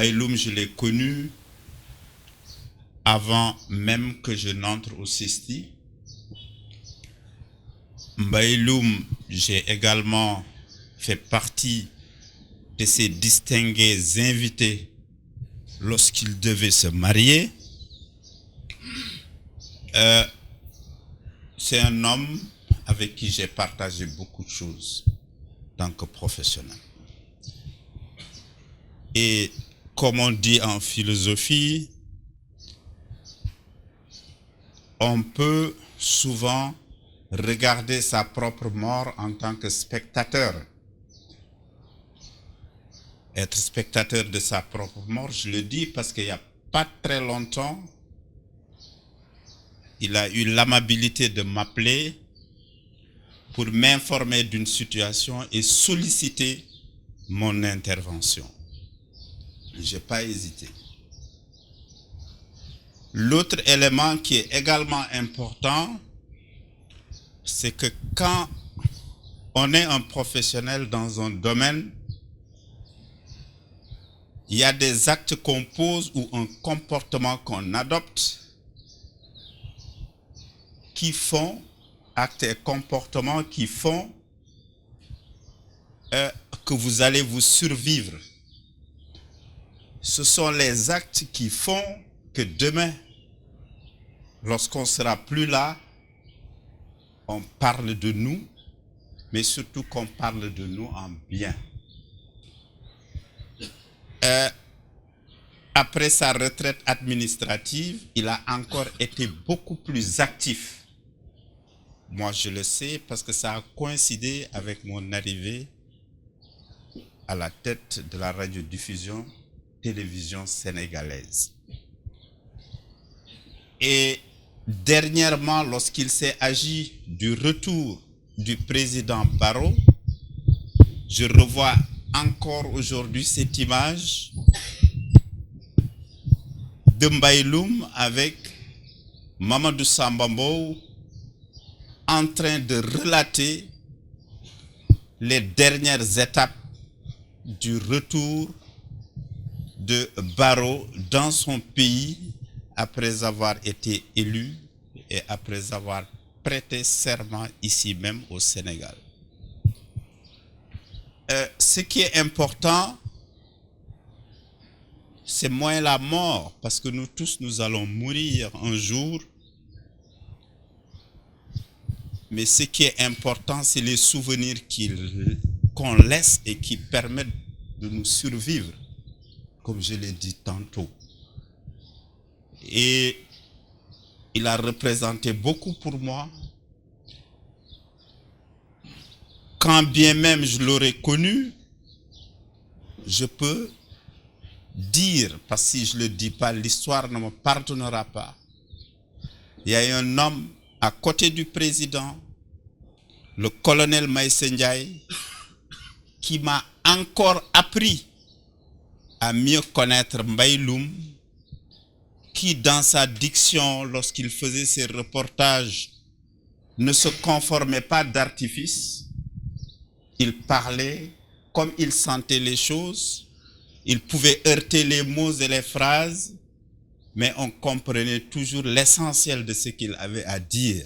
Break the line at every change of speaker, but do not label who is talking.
Mbaye-Loum, je l'ai connu avant même que je n'entre au CESTI. Mbaye-Loum, j'ai également fait partie de ces distingués invités lorsqu'il devait se marier. C'est un homme avec qui j'ai partagé beaucoup de choses en tant que professionnel. Et comme on dit en philosophie, on peut souvent regarder sa propre mort en tant que spectateur. Être spectateur de sa propre mort, je le dis parce qu'il n'y a pas très longtemps, il a eu l'amabilité de m'appeler pour m'informer d'une situation et solliciter mon intervention. Je n'ai pas hésité. L'autre élément qui est également important, c'est que quand on est un professionnel dans un domaine, il y a des actes qu'on pose ou un comportement qu'on adopte qui font, actes et comportements qui font que vous allez vous survivre. Ce sont les actes qui font que demain, lorsqu'on ne sera plus là, on parle de nous, mais surtout qu'on parle de nous en bien. Après sa retraite administrative, il a encore été beaucoup plus actif. Moi, je le sais parce que ça a coïncidé avec mon arrivée à la tête de la radiodiffusion télévision sénégalaise. Et dernièrement, lorsqu'il s'est agi du retour du président Barrow, je revois encore aujourd'hui cette image de Mbaye-Loum avec Mamadou Samba Mbow en train de relater les dernières étapes du retour de Barrow dans son pays après avoir été élu et après avoir prêté serment ici même au Sénégal. Ce qui est important, c'est moins la mort, parce que nous tous, nous allons mourir un jour. Mais ce qui est important, c'est les souvenirs qu'on laisse et qui permettent de nous survivre, comme je l'ai dit tantôt. Et il a représenté beaucoup pour moi. Quand bien même je l'aurais connu, je peux dire, parce que si je ne le dis pas, l'histoire ne me pardonnera pas. Il y a un homme à côté du président, le colonel Maïssa Ndiaye, qui m'a encore appris à mieux connaître Mbaye-Loum, qui dans sa diction, lorsqu'il faisait ses reportages, ne se conformait pas d'artifice. Il parlait comme il sentait les choses. Il pouvait heurter les mots et les phrases, mais on comprenait toujours l'essentiel de ce qu'il avait à dire.